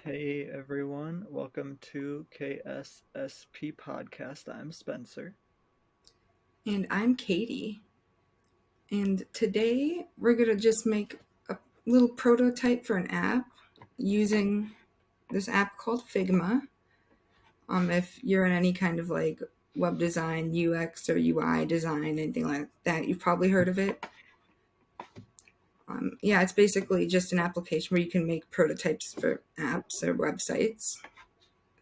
Hey everyone, welcome to KSSP Podcast. I'm Spencer. And I'm Katie. And today we're going to just make a little prototype for an app using this app called Figma. If you're in any kind of like web design, UX or UI design, anything like that, you've probably heard of it. Yeah, it's basically just an application where you can make prototypes for apps or websites,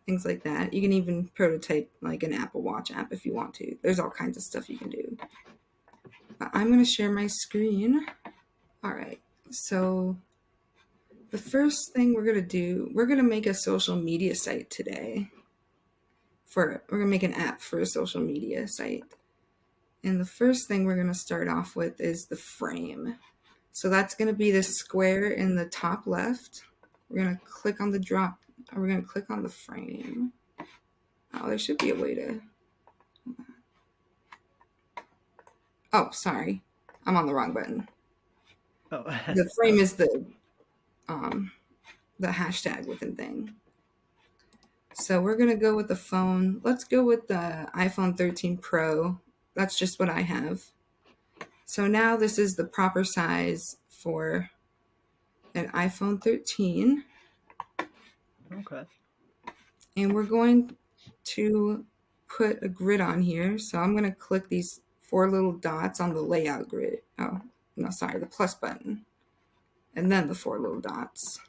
things like that. You can even prototype like an Apple Watch app if you want to. There's all kinds of stuff you can do. I'm going to share my screen. All right, so the first thing we're going to make a social media site today. We're going to make an app for a social media site. And the first thing we're going to start off with is the frame. So that's going to be the square in the top left. We're going to click on we're going to click on the frame. Oh, there should be a way to. Oh, sorry. I'm on the wrong button. Oh, The frame is the hashtag within thing. So we're going to go with the phone. Let's go with the iPhone 13 Pro. That's just what I have. So now this is the proper size for an iPhone 13. okay. And we're going to put a grid on here. So I'm going to click these 4 little dots on the layout grid. Oh, no, sorry, the plus button. And then the 4 little dots.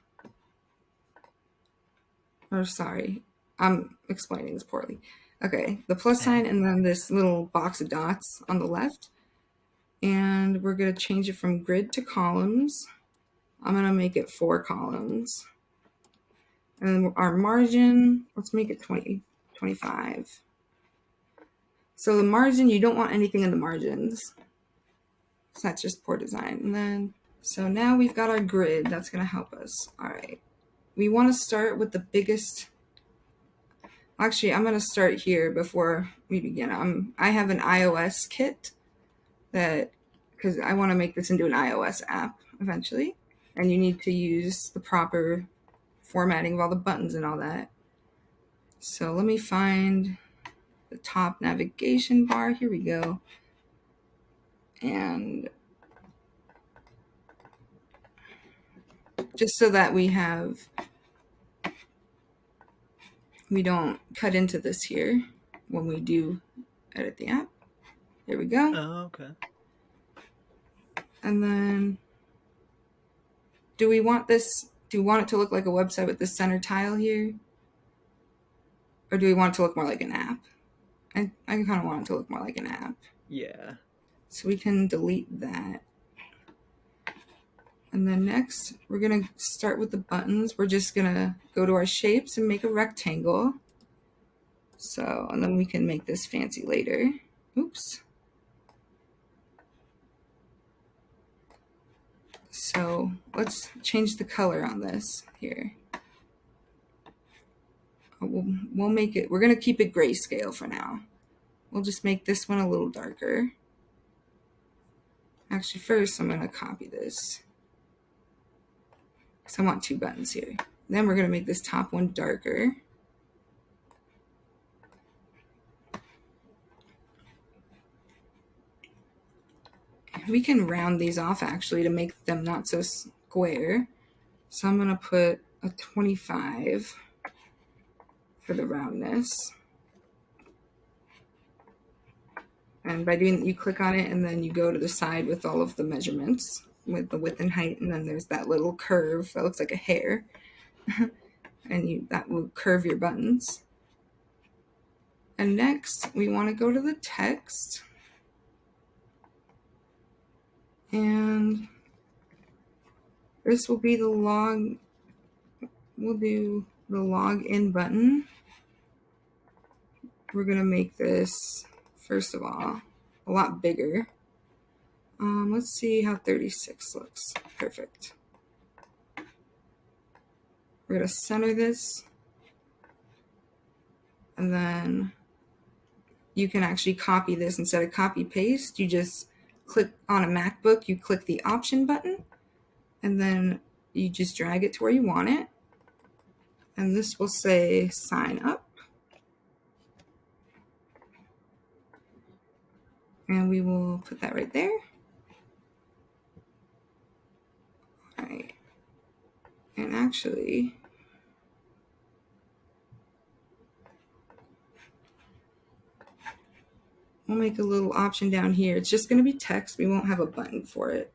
Or sorry, I'm explaining this poorly. Okay, the plus sign and then this little box of dots on the left. And we're going to change it from grid to columns. I'm going to make it 4 columns. And then our margin, let's make it 20, 25. So the margin, you don't want anything in the margins. So that's just poor design. And then, so now we've got our grid. That's going to help us. All right. We want to start with the biggest. Actually, I'm going to start here before we begin. I have an iOS kit because I want to make this into an iOS app eventually. And you need to use the proper formatting of all the buttons and all that. So let me find the top navigation bar. Here we go. And just so that we don't cut into this here when we do edit the app. There we go. Oh, okay. And then do we want it to look like a website with this center tile here? Or do we want it to look more like an app? I kind of want it to look more like an app. Yeah. So we can delete that. And then next, we're going to start with the buttons. We're just going to go to our shapes and make a rectangle. So, and then we can make this fancy later. Oops. So let's change the color on this here. We'll make it, we're going to keep it grayscale for now. We'll just make this one a little darker. Actually, first I'm going to copy this. So I want 2 buttons here. Then we're going to make this top one darker. We can round these off actually to make them not so square. So I'm going to put a 25 for the roundness. And by doing that, you click on it and then you go to the side with all of the measurements with the width and height. And then there's that little curve that looks like a hair. And that will curve your buttons. And next, we want to go to the text. And this will be the log. We'll do the login button. We're going to make this, first of all, a lot bigger. Let's see how 36 looks. Perfect. We're going to center this. And then you can actually copy this instead of copy paste. You just click on a MacBook, you click the option button, and then you just drag it to where you want it. And this will say sign up. And we will put that right there. All right. And actually, we'll make a little option down here. It's just going to be text. We won't have a button for it.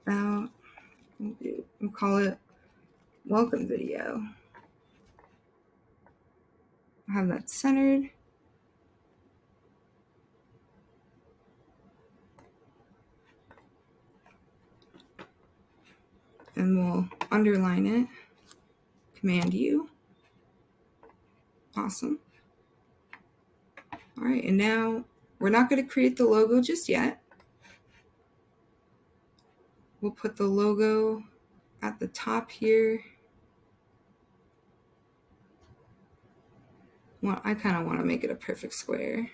About, we'll call it welcome video. I'll have that centered. And we'll underline it. Command U. Awesome. All right, and now we're not going to create the logo just yet. We'll put the logo at the top here. Well, I kind of want to make it a perfect square.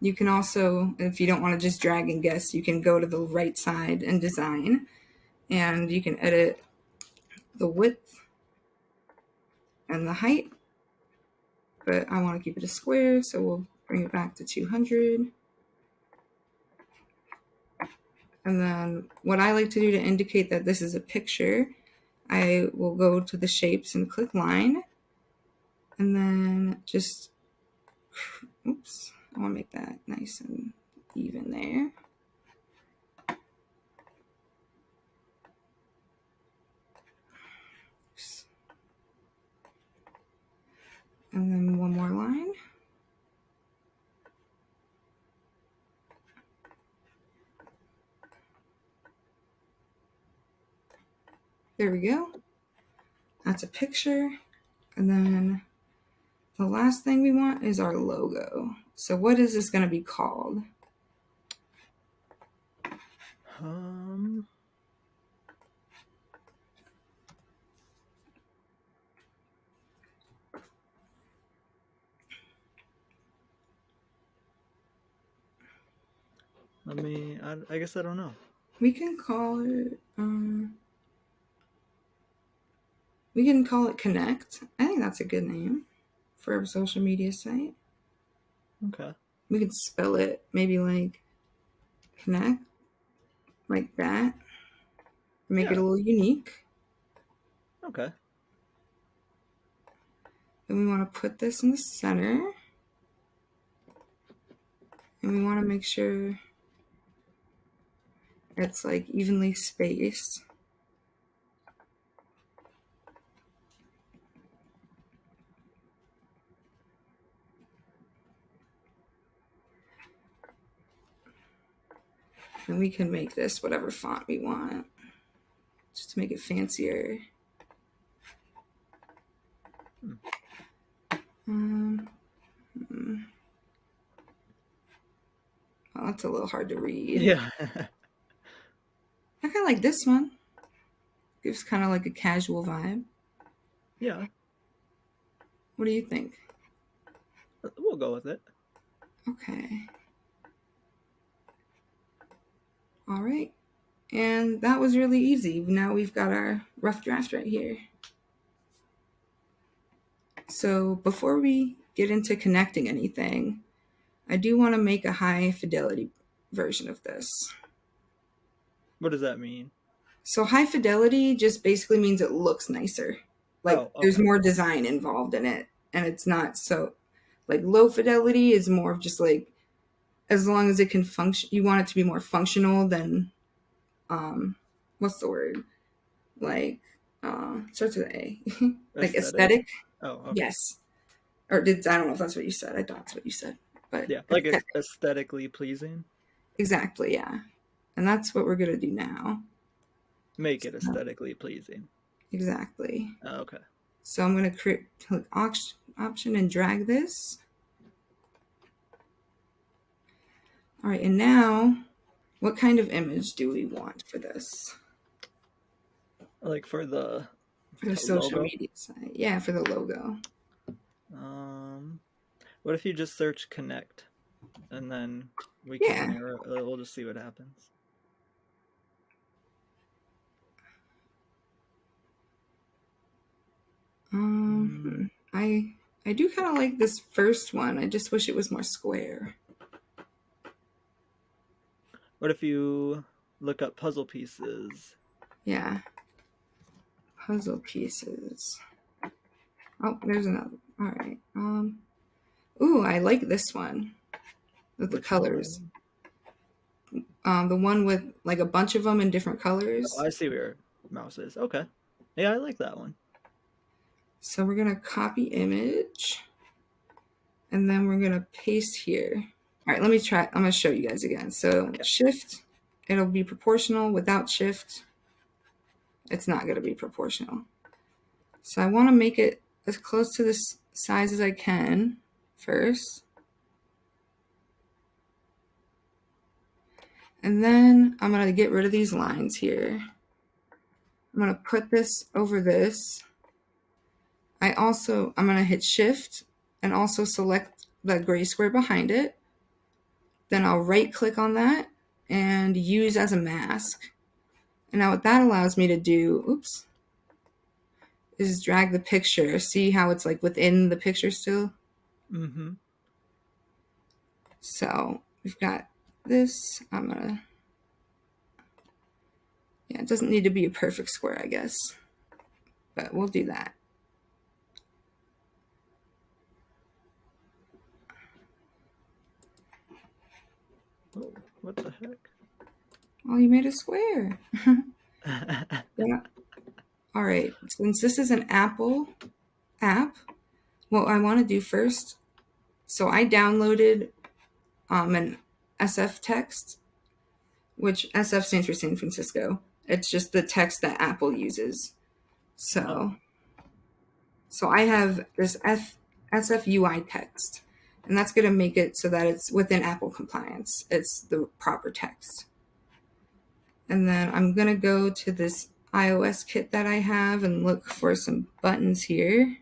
You can also, if you don't want to just drag and guess, you can go to the right side and design, and you can edit the width and the height. But I want to keep it a square, so we'll bring it back to 200. And then what I like to do to indicate that this is a picture, I will go to the shapes and click line. And then just, oops, I want to make that nice and even there. Oops. And then one more line. There we go. That's a picture. And then the last thing we want is our logo. So what is this going to be called? I guess I don't know. We can call it, Connect. I think that's a good name for a social media site. Okay. We could spell it maybe like Connect, like that. Make it a little unique. Okay. Then we want to put this in the center. And we want to make sure it's like evenly spaced. And we can make this whatever font we want, just to make it fancier. Oh, that's a little hard to read. Yeah. I kind of like this one. Gives kind of like a casual vibe. Yeah. What do you think? We'll go with it. Okay. All right. And that was really easy. Now we've got our rough draft right here. So before we get into connecting anything, I do want to make a high fidelity version of this. What does that mean? So high fidelity just basically means it looks nicer. Like there's more design involved in it, and it's not so like low fidelity is more of just like as long as it can function. You want it to be more functional than what's the word? Like starts with A. Like aesthetic. Oh, okay. Yes. Or I don't know if that's what you said. I thought that's what you said. But yeah, like it's aesthetically pleasing. Exactly, yeah. And that's what we're gonna do now. Make it aesthetically pleasing. Exactly. Oh, okay. So I'm gonna click option and drag this. All right, and now what kind of image do we want for this? Like for the social media site. Yeah, for the logo. What if you just search connect and then we can we'll just see what happens. I do kind of like this first one. I just wish it was more square. What if you look up puzzle pieces? Yeah. Puzzle pieces. Oh, there's another. All right. Ooh, I like this one with the Which colors. one? The one with like a bunch of them in different Oh, colors. I see where your mouse is. Okay. Yeah, I like that one. So we're gonna copy image, and then we're gonna paste here. All right, let me try. I'm gonna show you guys again. So Okay. shift, it'll be proportional. Without shift, it's not gonna be proportional. So I want to make it as close to this size as I can first. And then I'm going to get rid of these lines here. I'm going to put this over this. I'm going to hit shift and also select the gray square behind it. Then I'll right click on that and use as a mask. And now what that allows me to do, oops, is drag the picture. See how it's like within the picture still? Mm-hmm. So we've got this. Yeah, it doesn't need to be a perfect square, I guess, but we'll do that. Oh, what the Oh, you made a square. heck? Yeah. All right, since this is an Apple app, what I want to do first, so I downloaded an SF text, which SF stands for San Francisco. It's just the text that Apple uses. Oh, So, so I have this SF UI text, and that's going to make it so that it's within Apple compliance. It's the proper text. And then I'm going to go to this iOS kit that I have and look for some buttons here.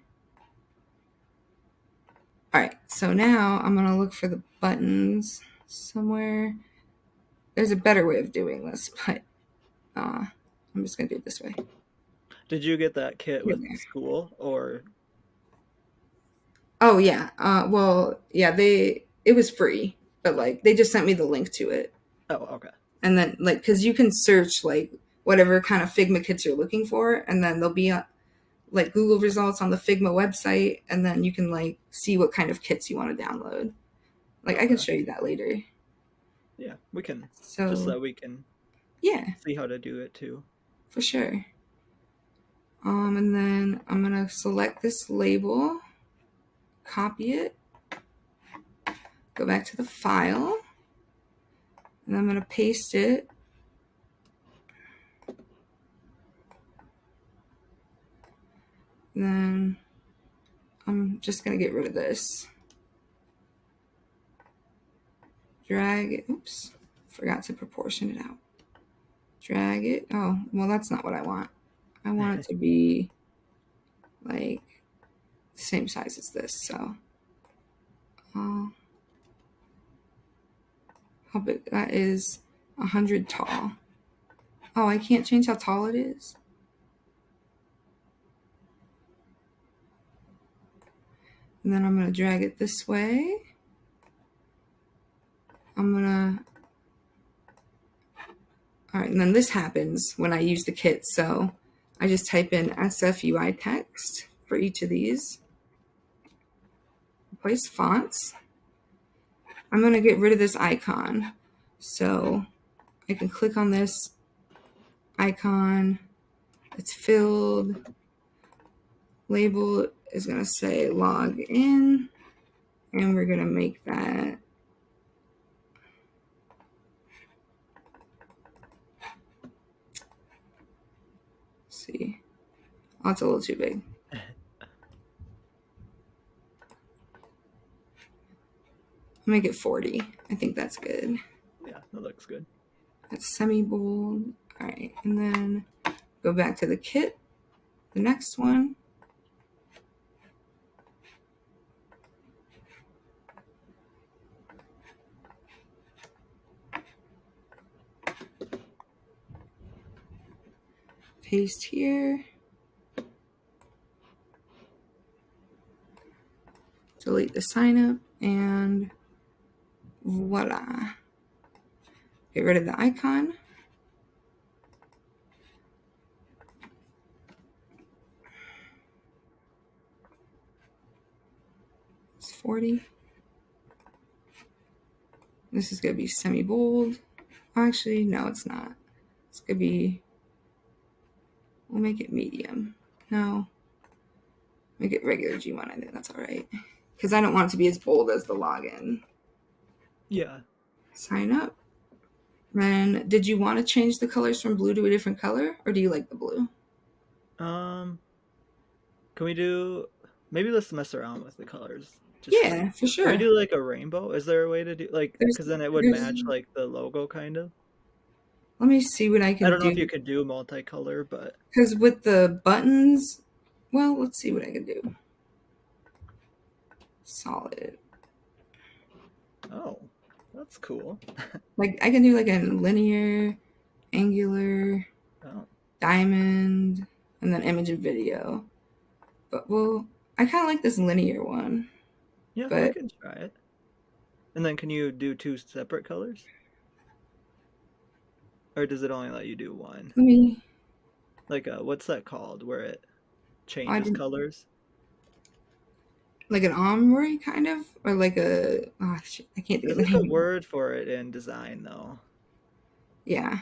All right, so now I'm going to look for the buttons somewhere. There's a better way of doing this, but I'm just going to do it this way. did you get that kit Here with we are. school or? Oh, yeah. Well, yeah, it was free, but like they just sent me the link to it. Oh, okay. And then like, because you can search like whatever kind of Figma kits you're looking for, and then there'll be like Google results on the Figma website, and then you can like see what kind of kits you want to download. Like I can Okay. show you that later. Yeah, we can just So so we can yeah, see how to do it too. for sure. And then I'm gonna select this label, copy it, go back to the file, and I'm gonna paste it. And then I'm just gonna get rid of this. Drag it. Oops, forgot to proportion it out. Drag it. Oh, well, that's not what I want. I want it to be like the same size as this. So, uh, how big that is? 100 tall. Oh, I can't change how tall it is. And then I'm gonna drag it this way. I'm gonna. All right, and then this happens when I use the kit. So I just type in SFUI text for each of these. Replace fonts. I'm going to get rid of this icon. So I can click on this icon. It's filled. Label is going to say log in. And we're going to make that. Let's see. Oh, it's a little too big. I'll make it 40. I think that's good. Yeah, that looks good. It's semi-bold. All right. And then go back to the kit. The next one. Paste here. delete the sign up, and voila. Get rid of the icon. It's 40. This is going to be semi-bold. Actually, no, it's not. It's going to be, we'll make it medium. No, make it regular G1. I think that's all right. Because I don't want it to be as bold as the login. Yeah. Sign up. Then, did you want to change the colors from blue to a different color, or do you like the blue? Can we do? Maybe let's mess around with the colors. Just Yeah, like, for can we sure. do like a rainbow? Is there a way to do like? There's, Because then it would there's. match like the logo kind of. Let me see what I I can don't know if you do. could do multicolor, but Because with the buttons, well, let's see what I can do. Solid. oh, that's cool. Like I can do like a linear, angular, Oh, diamond, and then image and video. But well, I kind of like this linear one. yeah, we But can try it. And then can you do two separate colors, or does it only let you do one? let me. Like, what's that called? Where it I changes didn't colors? like an ombre kind of, or like a. Oh shit, I can't think of There's the like a name. word for it in design though. Yeah,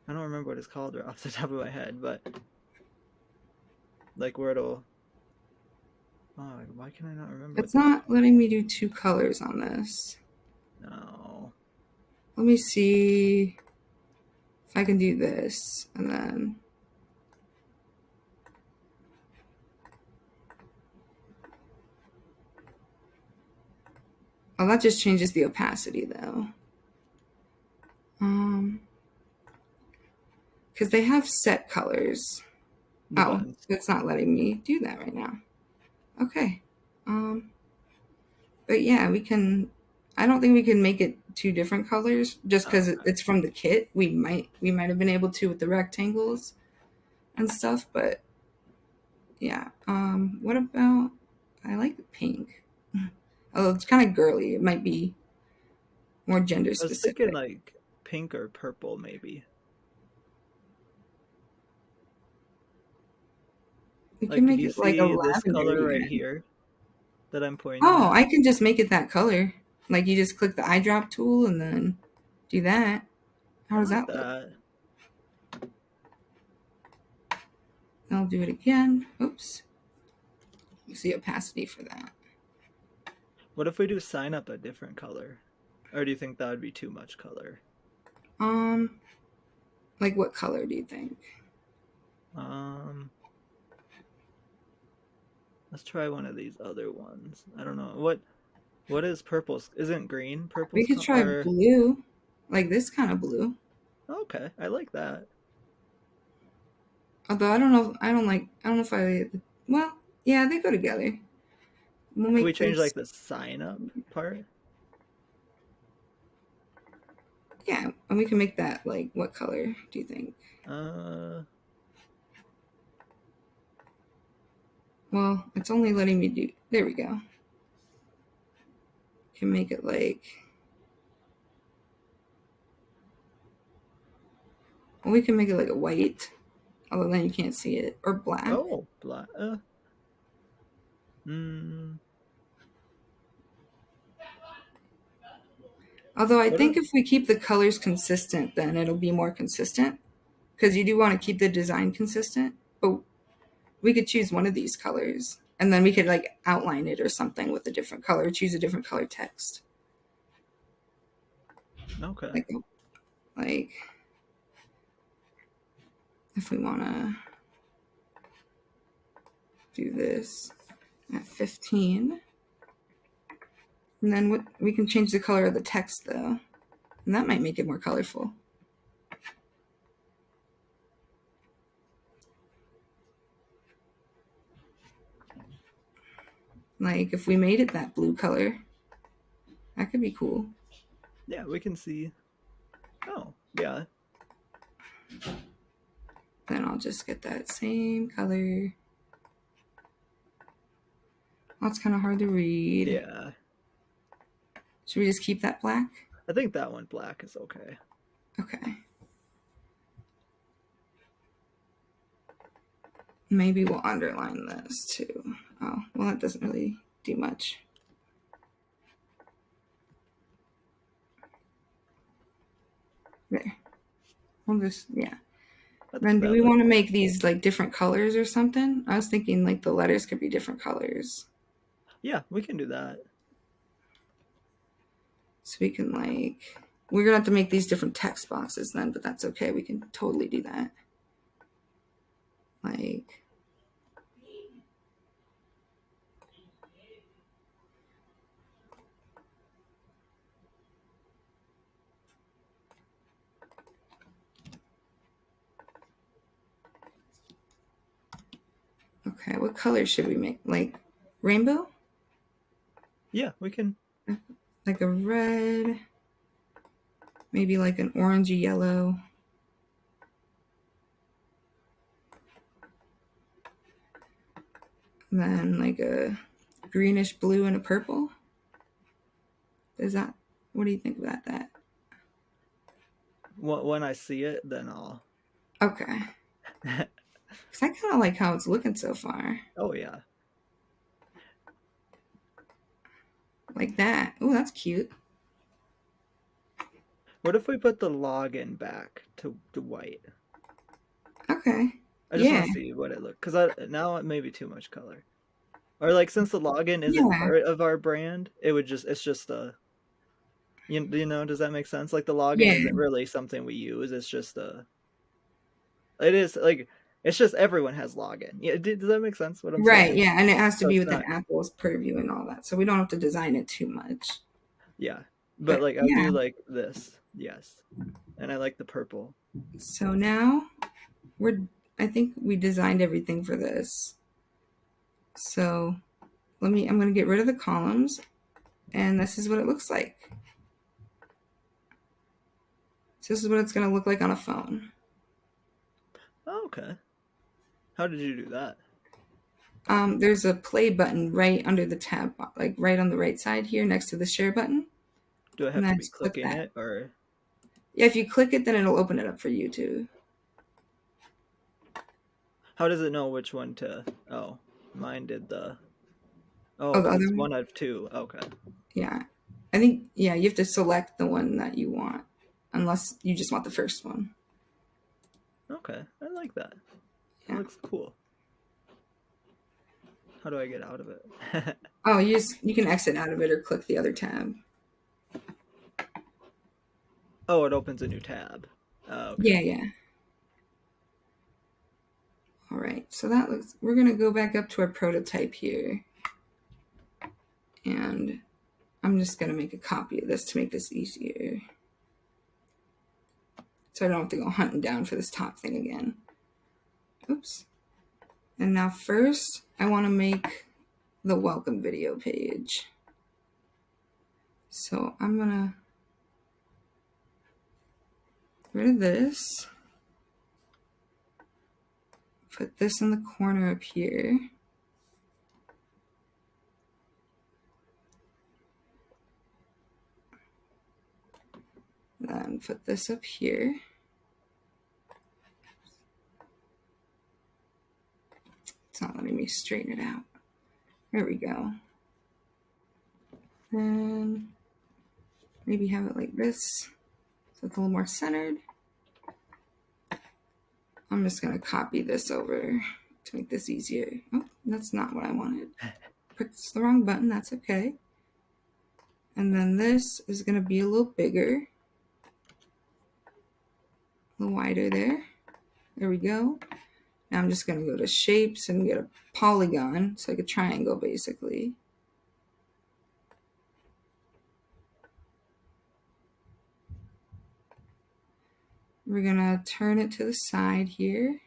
I don't remember what it's called off the top of my head, but like where it'll. Oh, why can I not remember what it's that's not called? letting me do two colors on this. No. Let me see if I can do this, and then. Oh, that just changes the opacity though. Um, because they have set colors. The Oh, buttons. it's not letting me do that right now. Okay. But yeah, we can. I don't think we can make it two different colors just Oh, because okay. it's from the kit. We might have been able to with the rectangles and stuff, but yeah. What about? I like the pink. Although it's kind of girly, it might be more gender I was thinking specific. like pink or purple maybe. We Like, can could make you it like a see this lavender color right even. here that I'm pointing Oh, at? I can just make it that color. Like you just click the eyedrop tool and then do that. How I does like that look? that. I'll do it again. Oops. What's the opacity for that? What if we do sign up a different color? Or do you think that would be too much color? Um, like what color do you think? Um, let's try one of these other ones. I don't know. What is purple's? Isn't green We purple's could color? try Or blue, like this kind of blue. okay, I like that. Although I don't know, I don't like, I don't know if I. Well, yeah, they go together. We'll Could we make change this. like the sign up part? Yeah, and we can make that like what color do you think? Uh, Well, it's only letting me do. There we go. Can make it like. Well, we can make it like a white, although then you can't see it, or black. oh, black. Mm, Although I what if? think if we keep the colors consistent, then it'll be more consistent because you do want to keep the design consistent. But we could choose one of these colors and then we could like outline it or something with a different color, choose a different color text. Okay. Like, like, if we want to do this at 15, and then what, we can change the color of the text though, and that might make it more colorful. Like if we made it that blue color, that could be cool. Yeah, we can see. Oh, yeah. Then I'll just get that same color. That's kind of hard to read. Yeah. Should we just keep that black? I think that one black is okay. Okay. Maybe we'll underline this too. Oh, well, that doesn't really do much. There. We'll just, yeah. Then do we want to make these like different colors or something? I was thinking like the letters could be different colors. Yeah, we can do that. So we can like, we're going to have to make these different text boxes then, but that's okay. We can totally do that. Like, okay, what color should we make? Like rainbow? Yeah, we can. Like a red, maybe like an orangey yellow. And then like a greenish blue and a purple. Is that, what do you think about that? When I see it, then I'll. Okay. Because I kind of like how it's looking so far. Oh, yeah. Like that. Oh, that's cute. What if we put the login back to white? Okay. I just want to see what it looks, because now it may be too much color. Or like, since the login isn't part of our brand, it's just a, you know, does that make sense? Like the login isn't really something we use. It's just it is like, it's just everyone has login. Yeah, does that make sense what I'm saying? Right, yeah, and it has to be within Apple's purview and all that. So we don't have to design it too much. Yeah. But like, I do like this. Yes. And I like the purple. So now I think we designed everything for this. So I'm going to get rid of the columns, and this is what it looks like. So this is what it's going to look like on a phone. Oh, okay. How did you do that? There's a play button right under the tab, like right on the right side here next to the share button. Do I have to be clicking it, or? Yeah, if you click it, then it'll open it up for you too. How does it know which one to? Oh, mine did the. Oh, the other it's one out of two. Okay. Yeah, I think you have to select the one that you want, unless you just want the first one. Okay, I like that. It looks cool. How do I get out of it? Oh, you can exit out of it or click the other tab. Oh, it opens a new tab. Okay. Yeah. All right, so we're gonna go back up to our prototype here. And I'm just gonna make a copy of this to make this easier. So I don't have to go hunting down for this top thing again. Oops. And now first, I wanna make the welcome video page. So I'm gonna get rid of this. Put this in the corner up here. Then put this up here. It's not letting me straighten it out. There we go. Then maybe have it like this, so it's a little more centered. I'm just gonna copy this over to make this easier. Oh, that's not what I wanted. Pressed the wrong button, that's okay. And then this is gonna be a little bigger, a little wider there. There we go. Now I'm just gonna go to shapes and get a polygon, so like a triangle basically. We're gonna turn it to the side here.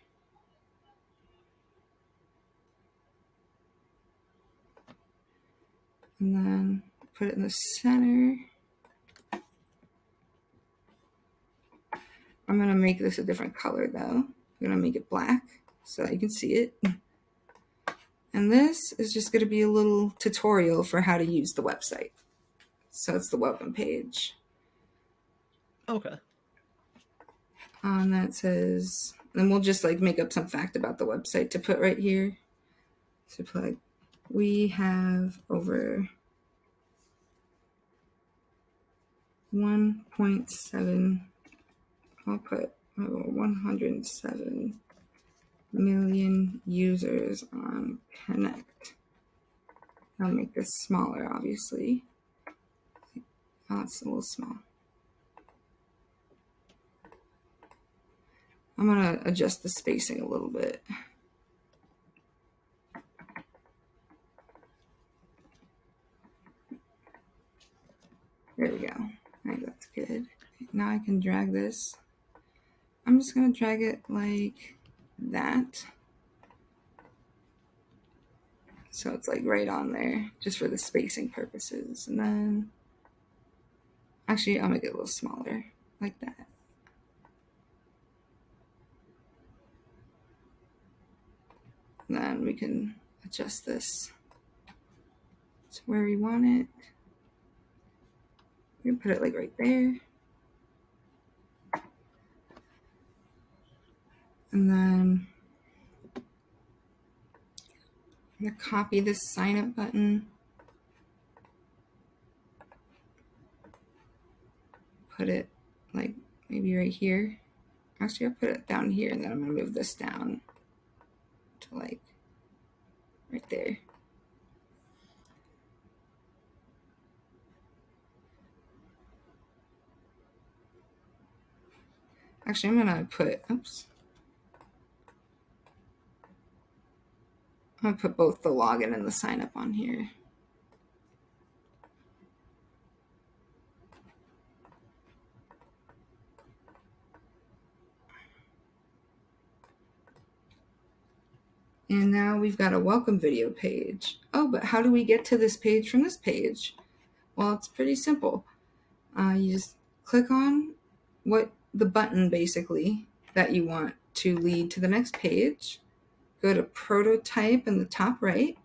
And then put it in the center. I'm gonna make this a different color though. I'm gonna make it black so that you can see it. And this is just going to be a little tutorial for how to use the website. So it's the welcome page. Okay. And that says, and we'll just like make up some fact about the website to put right here. So put like, we have over 1.7, I'll put 107 million users on Connect. I'll make this smaller, obviously. Oh, it's a little small. I'm going to adjust the spacing a little bit. There we go. I think that's good. Now I can drag this. I'm just going to drag it like that. So it's like right on there, just for the spacing purposes. And then, actually, I'll make it a little smaller, like that. And then we can adjust this to where we want it. We can put it like right there. And then I'm going to copy this sign up button. Put it like maybe right here. Actually, I'll put it down here, and then I'm going to move this down to like right there. Actually, I'm going to put, oops. I'm going to put both the login and the sign up on here. And now we've got a welcome video page. Oh, but how do we get to this page from this page? Well, it's pretty simple. You just click on what the button basically that you want to lead to the next page. Go to prototype in the top right,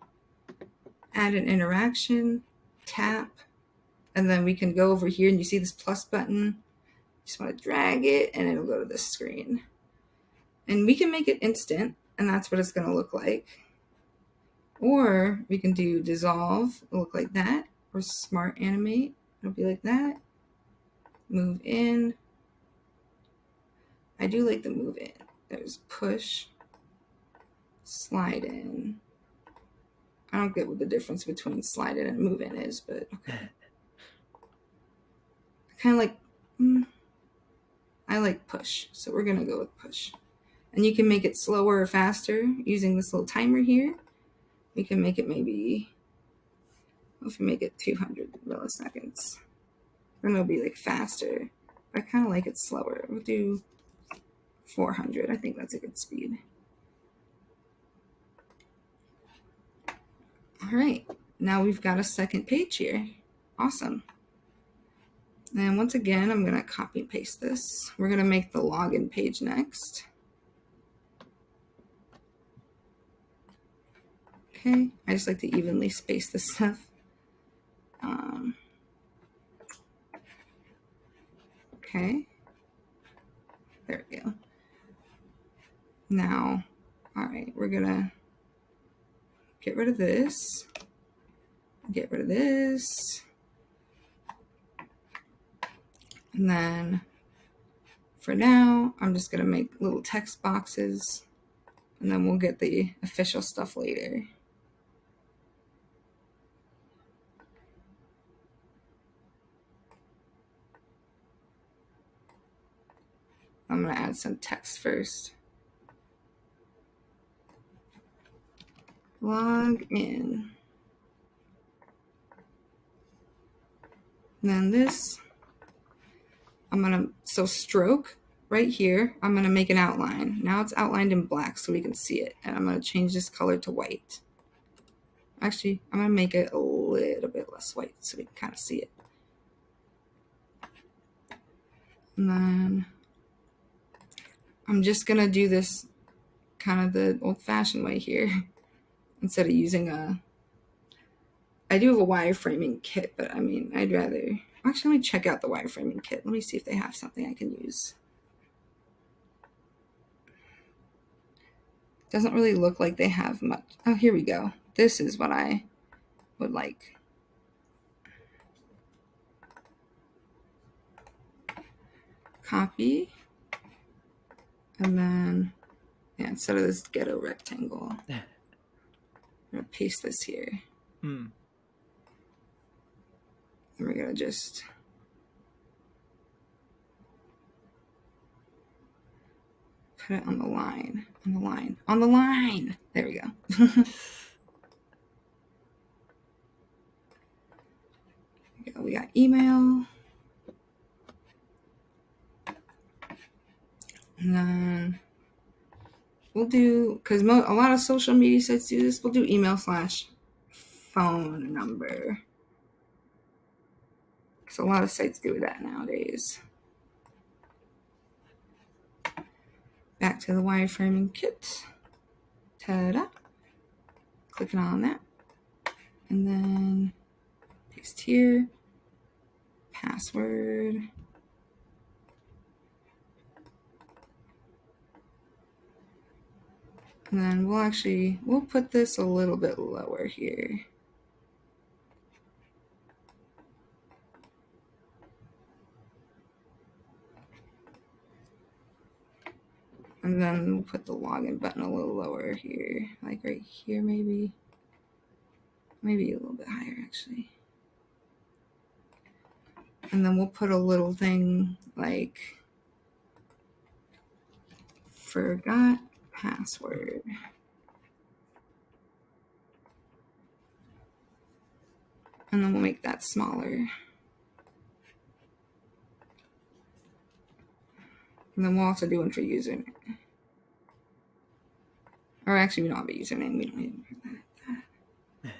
add an interaction, tap, and then we can go over here and you see this plus button. Just want to drag it and it'll go to this screen. And we can make it instant, and that's what it's going to look like. Or we can do dissolve, it'll look like that, or smart animate, it'll be like that. Move in. I do like the move in. There's push, slide in. I don't get what the difference between slide in and move in is, but okay. I kind of like, I like push, so we're going to go with push. And you can make it slower or faster using this little timer here. We can make it maybe, if we make it 200 milliseconds, then it'll be like faster. I kind of like it slower. We'll do 400. I think that's a good speed. All right, now we've got a second page here. Awesome. And once again, I'm going to copy and paste this. We're going to make the login page next. Okay, I just like to evenly space this stuff. Okay, there we go. Now, all right, we're gonna get rid of this, get rid of this, and then for now, I'm just gonna make little text boxes, and then we'll get the official stuff later. I'm going to add some text first. Log in. And then this, I'm going to, so stroke right here, I'm going to make an outline. Now it's outlined in black so we can see it. And I'm going to change this color to white. Actually, I'm going to make it a little bit less white so we can kind of see it. And then I'm just going to do this kind of the old-fashioned way here. instead of using I do have a wireframing kit, but I mean, I'd rather, actually, let me check out the wireframing kit. Let me see if they have something I can use. Doesn't really look like they have much. Oh, here we go. This is what I would like. Copy. And then, yeah, instead of this ghetto rectangle, I'm going to paste this here. And we're going to just put it on the line, on the line, on the line. There we go. We got email. And then we'll do, because a lot of social media sites do this, we'll do email/phone number. So a lot of sites do that nowadays. Back to the wireframing kit. Ta-da. Clicking on that. And then paste here. Password. And then we'll put this a little bit lower here. And then we'll put the login button a little lower here, like right here maybe. Maybe a little bit higher actually. And then we'll put a little thing like forgot password. And then we'll make that smaller. And then we'll also do one for username. Or actually, we don't have a username. We don't need that.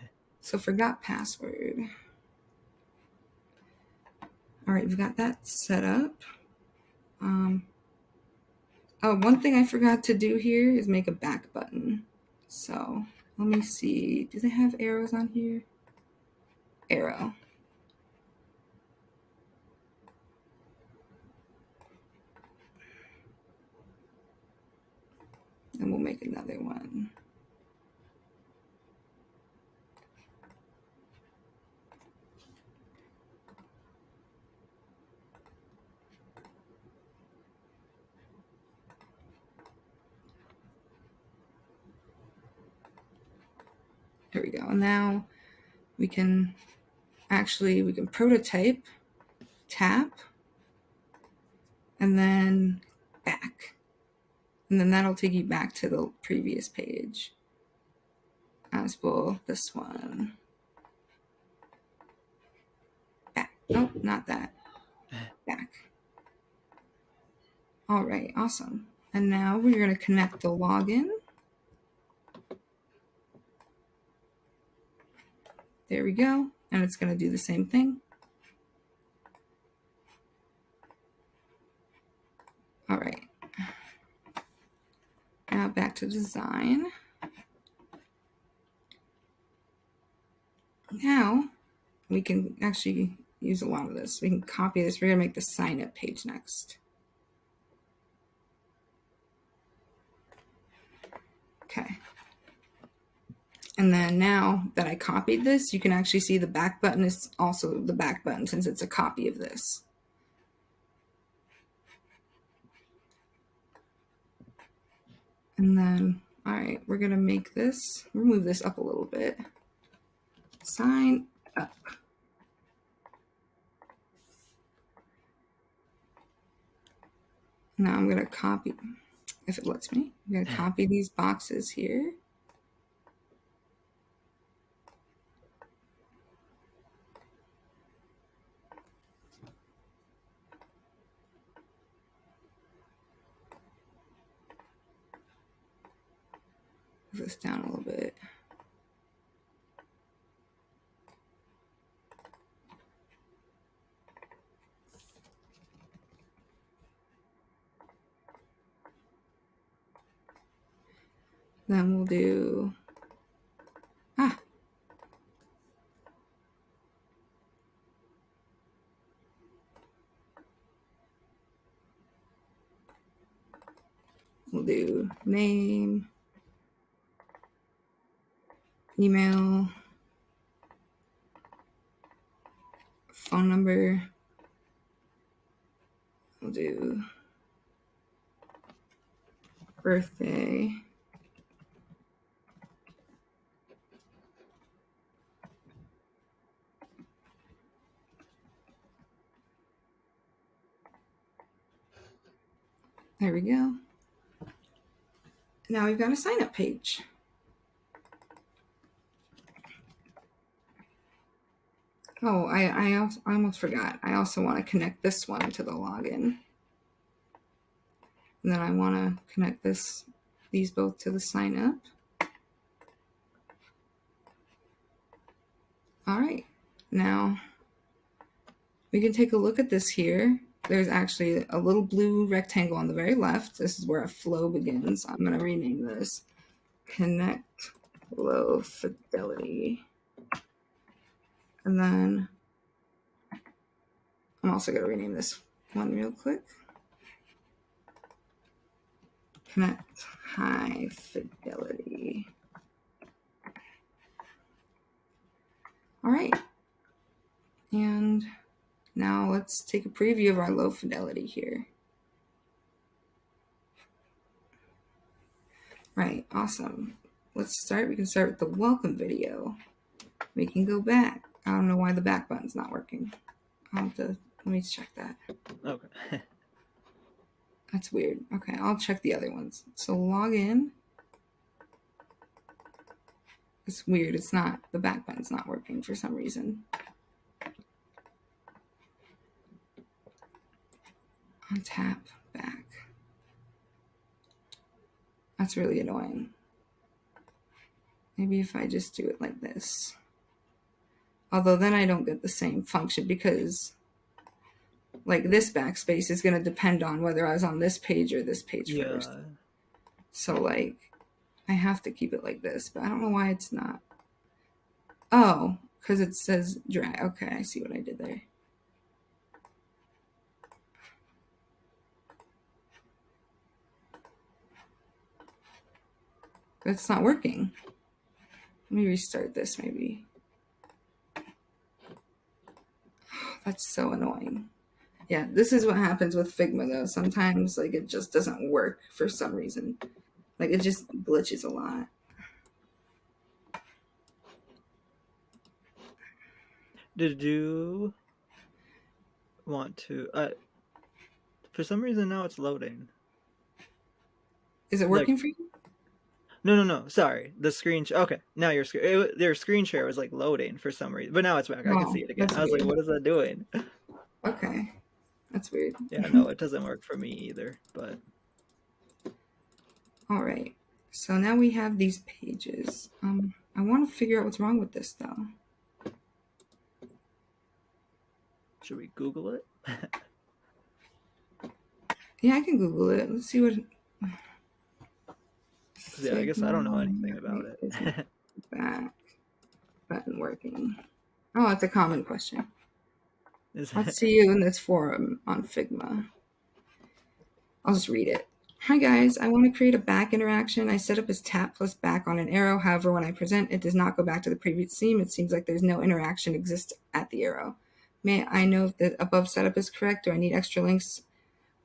So forgot password. All right, we've got that set up. Oh, one thing I forgot to do here is make a back button. So let me see. Do they have arrows on here? Arrow. And we'll make another one. There we go. And now we can prototype, tap, and then back. And then that'll take you back to the previous page. As will this one. Back. Oh, not that. Back. All right, awesome. And now we're going to connect the login. There we go. And it's going to do the same thing. All right. Now back to design. Now we can actually use a lot of this. We can copy this. We're going to make the sign up page next. Okay. And then now that I copied this, you can actually see the back button is also the back button since it's a copy of this. And then, all right, we're going to make this, move this up a little bit. Sign up. Now I'm going to copy, if it lets me, I'm going to copy these boxes here. Move this down a little bit. Then we'll do We'll do name, email, phone number. We'll do birthday. There we go. Now we've got a sign up page. Oh, I almost forgot. I also want to connect this one to the login. And then I want to connect these both to the sign up. All right. Now we can take a look at this here. There's actually a little blue rectangle on the very left. This is where a flow begins. I'm going to rename this Connect Low Fidelity. And then I'm also going to rename this one real quick. Connect High Fidelity. All right. And now let's take a preview of our low fidelity here. Right, awesome. Let's start. We can start with the welcome video. We can go back. I don't know why the back button's not working. Let me check that. Okay. That's weird. Okay, I'll check the other ones. So log in. It's weird. It's not, the back button's not working for some reason. Untap back. That's really annoying. Maybe if I just do it like this. Although then I don't get the same function because like this backspace is going to depend on whether I was on this page or this page first. So like I have to keep it like this, but I don't know why it's not. Oh, because it says drag. Okay, I see what I did there. But it's not working. Let me restart this maybe. Oh, that's so annoying. Yeah, this is what happens with Figma though. Sometimes like it just doesn't work for some reason. Like it just glitches a lot. Did you want to for some reason now it's loading. Is it working for you? No. Sorry, the screen. Okay, now your screen share was like loading for some reason, but now it's back. I can see it again. I was like, "What is that doing?" Okay, that's weird. Yeah, no, it doesn't work for me either. But all right, so now we have these pages. I want to figure out what's wrong with this though. should we Google it? Yeah, I can Google it. Let's see what. Yeah, I guess I don't know anything about it. Back button working. Oh, it's a common question. Let's see you in this forum on Figma. I'll just read it. Hi guys, I want to create a back interaction. I set up as tap plus back on an arrow. However, when I present, it does not go back to the previous theme. It seems like there's no interaction exists at the arrow. May I know if the above setup is correct? Do I need extra links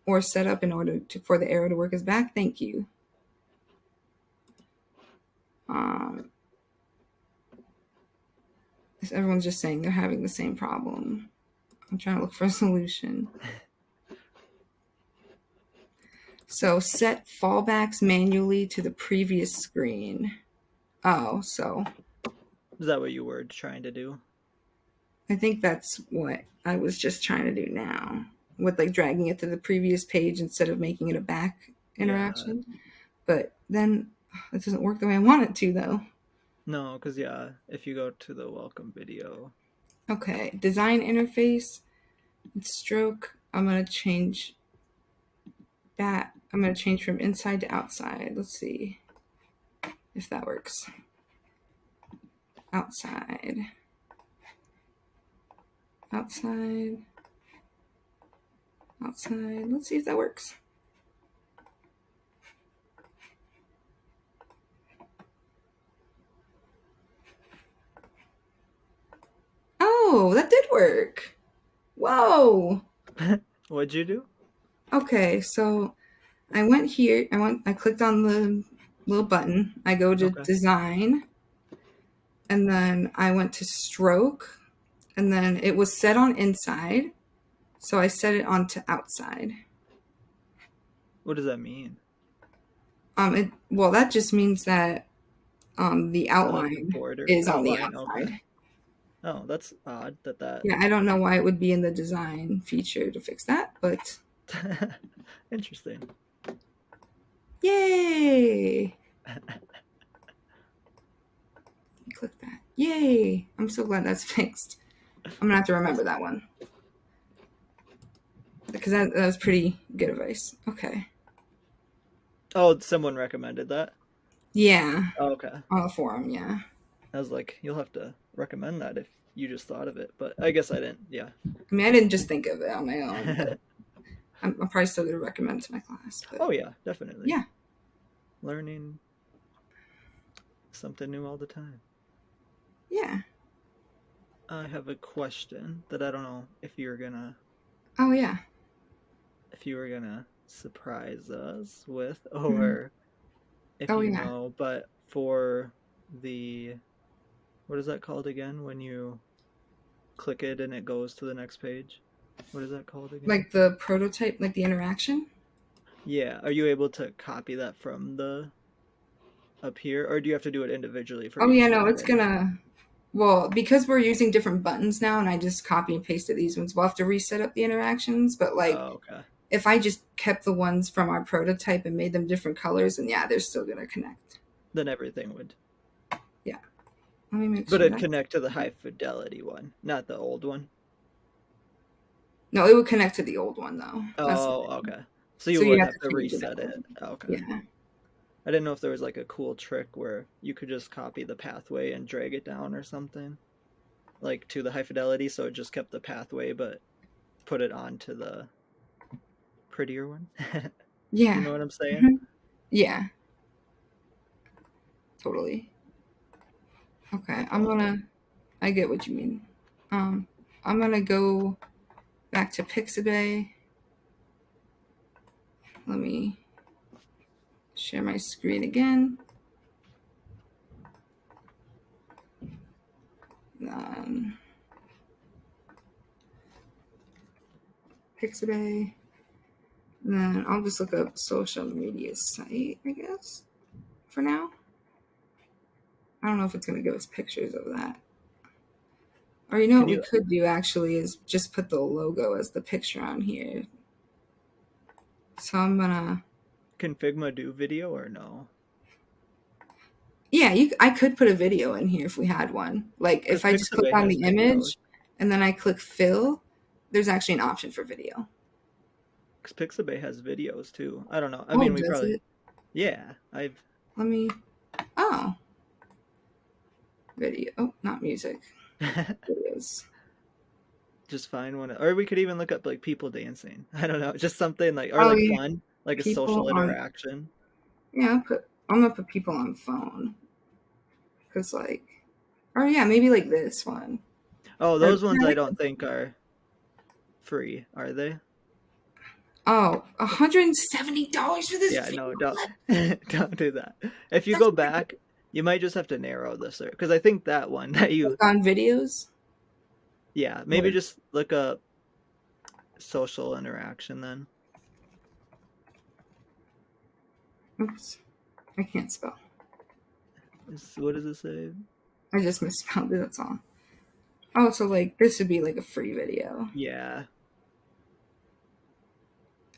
or setup in order for the arrow to work as back? Thank you. Everyone's just saying they're having the same problem. I'm trying to look for a solution. So set fallbacks manually to the previous screen. Oh, so. Is that what you were trying to do? I think that's what I was just trying to do now. With like dragging it to the previous page instead of making it a back interaction. Yeah. But then it doesn't work the way I want it to though. No, because yeah, if you go to the welcome video. Okay, design interface, stroke, I'm going to change that. I'm going to change from inside to outside. Let's see if that works. Outside. Outside. Outside. Let's see if that works. Oh, that did work. Whoa. What'd you do? Okay, so I went here. I clicked on the little button. I go to Okay. design, and then I went to stroke, and then it was set on inside, so I set it on to outside. What does that mean? Well, that just means that the Like outline border is on the outline. Okay. outside. Oh, that's odd that. Yeah, I don't know why it would be in the design feature to fix that, but Interesting. yay! Click that. Yay! I'm so glad that's fixed. I'm gonna have to remember that one because that was pretty good advice. Okay. Oh, someone recommended that. Yeah, Oh, okay. on the forum. Yeah. I was like, you'll have to recommend that if you just thought of it, but I guess I didn't. Yeah. I mean, I didn't just think of it on my own, but I'm probably still gonna recommend it to my class. But Oh yeah, definitely. yeah, Learning something new all the time. yeah. I have a question that I don't know if you're gonna Oh yeah. if you were gonna surprise us with Mhm. or if Oh you yeah. know, but for the what is that called again when you click it and it goes to the next page? What is that called again? Like the prototype, like the interaction. Yeah, are you able to copy that from the up here or do you have to do it individually for Oh yeah, each no, it's level? gonna. Well, because we're using different buttons now, and I just copy and pasted these ones, we'll have to reset up the interactions. But like, Oh, okay. if I just kept the ones from our prototype and made them different colors, then yeah, they're still gonna connect. Then everything would. Yeah. Let me make But sure it'd that. connect to the high fidelity one, not the old one. No, it would connect to the old one though. That's the Oh, thing. okay. So So you you would have have to to change it reset out. it. Okay. Yeah. I didn't know if there was like a cool trick where you could just copy the pathway and drag it down or something, like to the high fidelity, so it just kept the pathway but put it onto the prettier one. You Yeah. know what I'm saying? Mhm. Yeah. Totally. Okay. That's all good. I get what you mean. Um, I'm gonna go back to Pixabay. Let me share my screen again. Um, Pixabay. Then I'll just look up social media site, I guess, for now. I don't know if it's going to give us pictures of that. Or you know Can what we you could do actually is just put the logo as the picture on here. So I'm gonna, can Figma do video or no? yeah, I could put a video in here if we had one. Like Because if I just click Pixabay on has the videos. image and then I click fill, there's actually an option for video. Because Pixabay has videos too. I don't know. I Oh, mean, we does probably it? yeah. I've Let me. Oh, video. Oh, not music. Videos. just find one, or we could even look up like people dancing. I don't know, just something like or Oh like yeah, fun, like a people social on. interaction. Yeah, I'm gonna put people on phone because like, or yeah, maybe like this one. Oh, Or those ones yeah, I like don't think are free, are they? oh, $170 for this Yeah, video no, don't clip. don't do that. If you That's go back, you might just have to narrow the search because I think that one that you, on videos. yeah, maybe What? just look up social interaction then. Oops, I can't spell. What does it say? I just misspelled it. That's all. Oh, so like this would be like a free video. Yeah,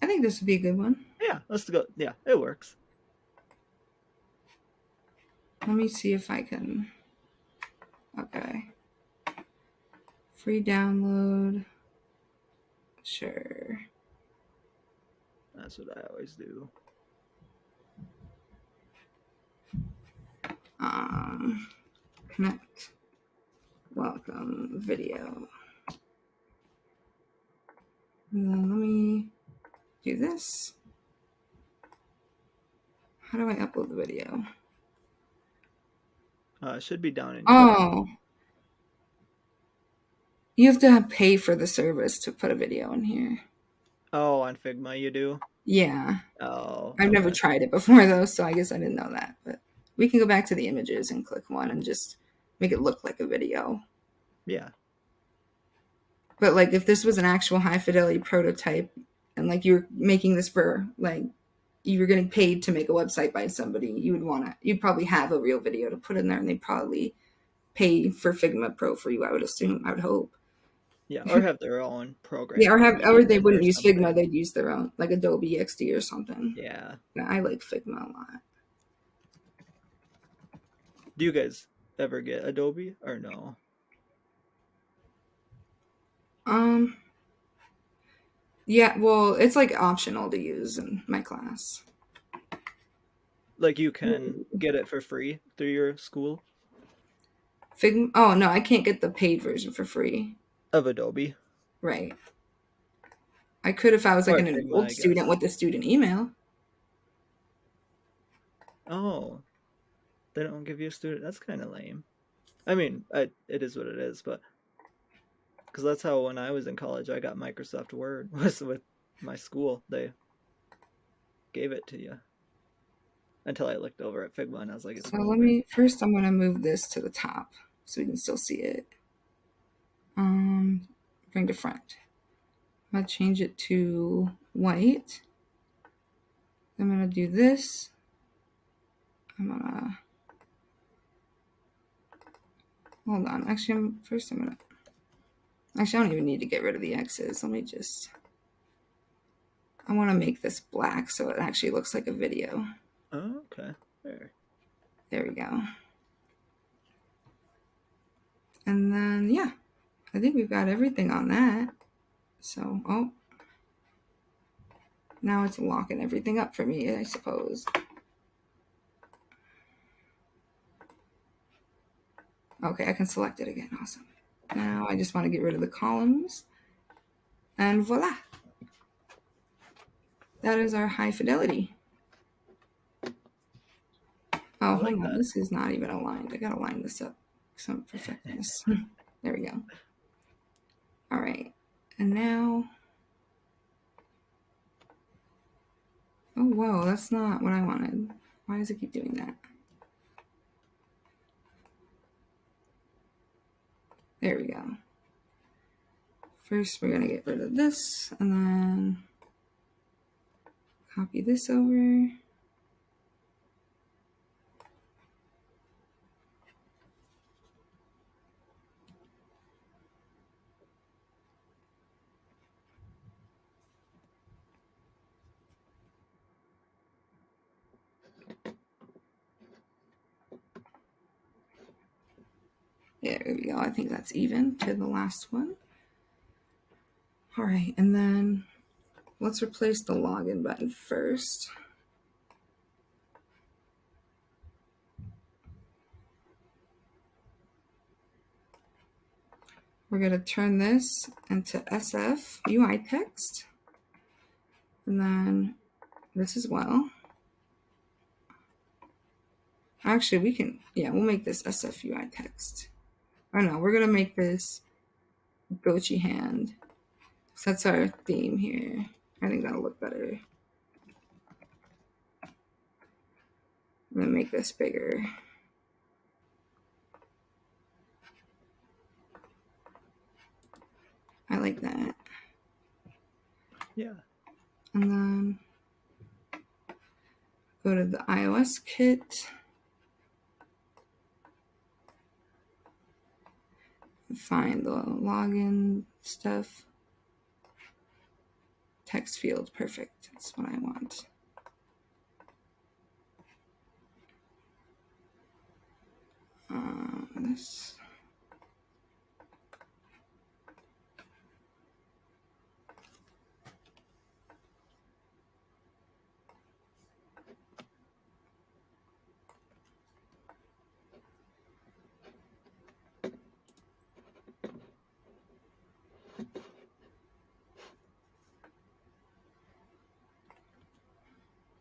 I think this would be a good one. yeah, let's go. Yeah, it works. Let me see if I can. Okay, free download. Sure. That's what I always do. Um, connect. Welcome video. And then let me do this. How do I upload the video? It should be down in your. Oh, You have to pay for the service to put a video in here. Oh, on Figma you do? Yeah. Oh, I've never okay. tried it before though, so I guess I didn't know that. But we can go back to the images and click one and just make it look like a video. Yeah. But like if this was an actual high fidelity prototype and like you were making this for like you were getting paid to make a website by somebody, you'd probably have a real video to put in there and they'd probably pay for Figma Pro for you, I would assume, I would hope. Yeah, or have their own program Yeah, already or they in there wouldn't or use Figma, something. they'd use their own, like Adobe XD or something. Yeah. Yeah, I like Figma a lot. Do you guys ever get Adobe or no? Um, yeah, well, it's like optional to use in my class. Like you can get it for free through your school Figma. Oh no, I can't get the paid version for free. of Adobe Right. I could if I was like or an Figma, enrolled I student guess. with the student email. Oh, they don't give you a student. That's kind of lame. I mean, it is what it is, but because that's how when I was in college, I got Microsoft Word was with my school. They gave it to you until I looked over at Figma and I was like, it's So broken. first I'm gonna move this to the top so we can still see it. Bring to front. I'm gonna change it to white. I'm gonna do this. I'm gonna hold on. Actually, I don't even need to get rid of the X's. I want to make this black so it actually looks like a video. Oh, okay. There we go. And then, yeah, I think we've got everything on that. So, oh, now it's locking everything up for me, I suppose. Okay, I can select it again. Awesome. Now I just want to get rid of the columns. And voila. That is our high fidelity. I Oh, hold like on. that. This is not even aligned. I gotta line this up. Some perfectness. There we go. All right. And now. Oh, whoa. That's not what I wanted. Why does it keep doing that? There we go. First, we're gonna get rid of this and then copy this over. There we go. I think that's even to the last one. All right, and then let's replace the login button first. We're going to turn this into SF UI text. And then this as well. Actually, we'll make this SF UI text. Oh no, we're going to make this Gochi hand. So that's our theme here. I think that'll look better. I'm going to make this bigger. I like that. Yeah. And then go to the iOS kit. Find the login stuff. Text field, perfect. That's what I want. This.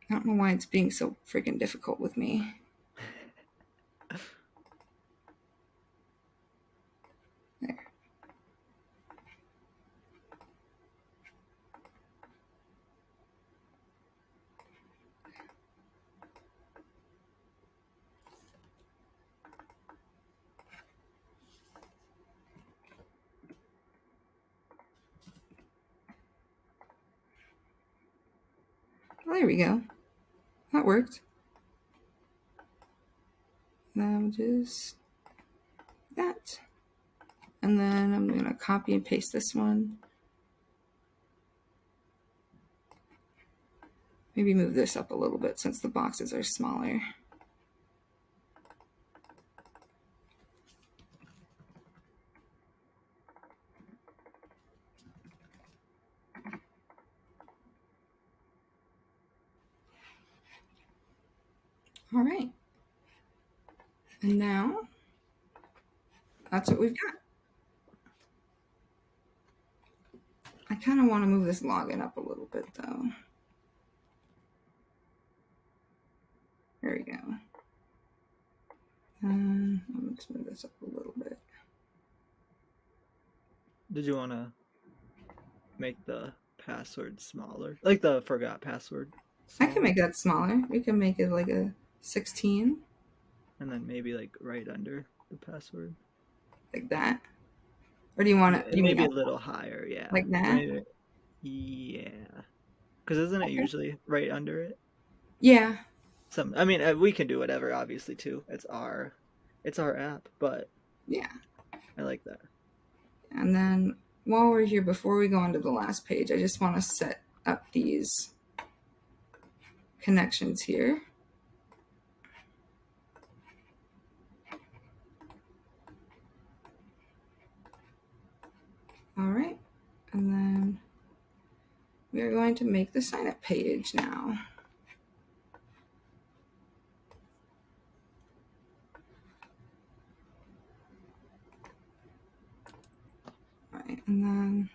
I don't know why it's being so freaking difficult with me. There. Well, there we go. That worked. Now just that. And then I'm going to copy and paste this one. Maybe move this up a little bit since the boxes are smaller. All right. And now that's what we've got. I kind of want to move this login up a little bit though. There we go. Let's move this up a little bit. Did you want to make the password smaller? Like the forgot password smaller? I can make that smaller. We can make it like a 16. And then maybe like right under the password. Like that? Or do you want it? Maybe a little higher, yeah. Like that? Maybe, yeah. Because isn't it usually right under it? Yeah. I mean, we can do whatever, obviously, too. It's our app, but yeah, I like that. And then while we're here, before we go on to the last page, I just want to set up these connections here. All right, and then we are going to make the sign up page now. All right, and then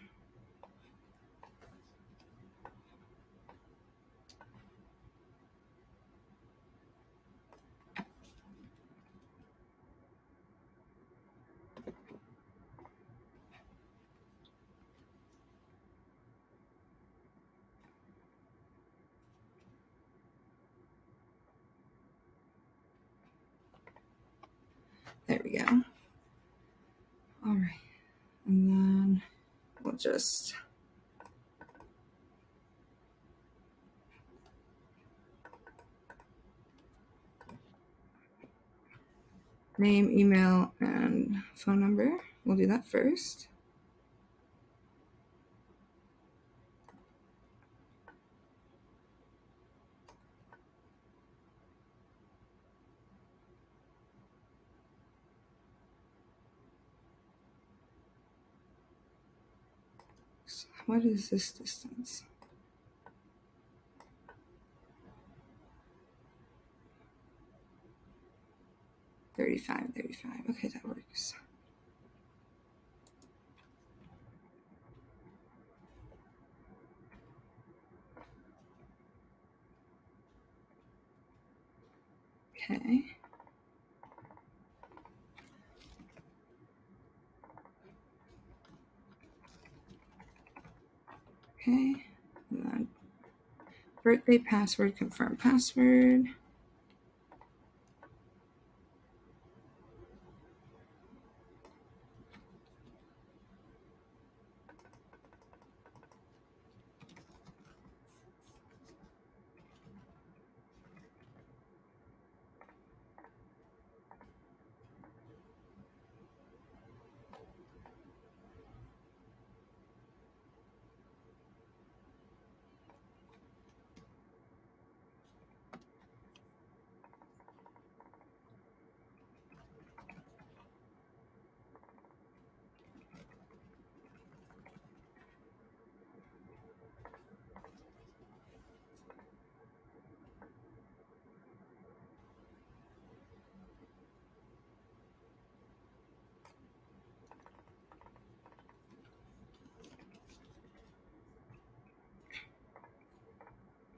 there we go. All right, and then we'll just name, email, and phone number. We'll do that first. So what is this distance? 35. Okay, that works. Okay. Okay. And then birthday password, confirm password.